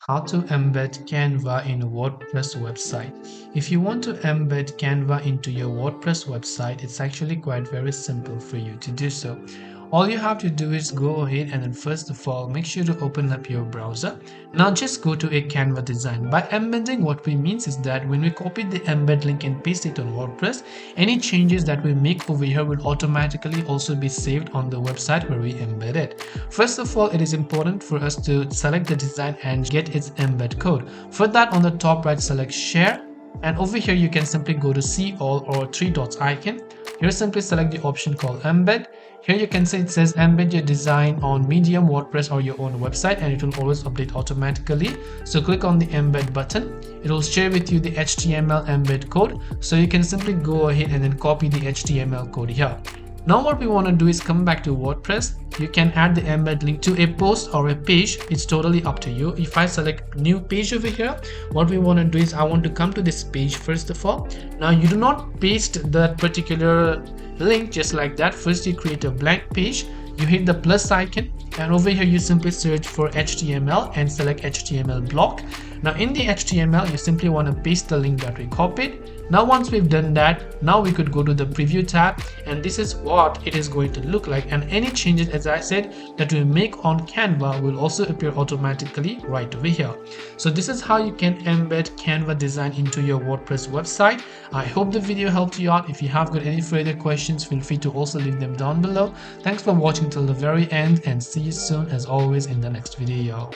How to embed Canva in a WordPress website. If you want to embed Canva into your WordPress website, it's actually quite very simple for you to do so. All you have to do is go ahead and then first of all make sure to open up your browser. Now just go to a Canva design. By embedding, what we means is that when we copy the embed link and paste it on WordPress, any changes that we make over here will automatically also be saved on the website where we embed it. First of all, it is important for us to select the design and get its embed code. For that, on the top right, select share, and over here you can simply go to see all or three dots icon. Here simply select the option called embed. Here you can see it says embed your design on Medium, WordPress or your own website, and it will always update automatically. So click on the embed button. It will share with you the HTML embed code. So you can simply go ahead and then copy the HTML code here. Now what we want to do is come back to WordPress. You can add the embed link to a post or a page. It's totally up to you. If I select new page over here, what we want to do is I want to come to this page first of all. Now you do not paste that particular link just like that. First you create a blank page. You hit the plus icon, and over here you simply search for HTML and select HTML block. Now in the HTML you simply want to paste the link that we copied. Now once we've done that, now we could go to the preview tab, and this is what it is going to look like, and any changes, as I said, that we make on Canva will also appear automatically right over here. So this is how you can embed Canva design into your WordPress website. I hope the video helped you out. If you have got any further questions, feel free to also leave them down below. Thanks for watching till the very end, and see you soon as always in the next video.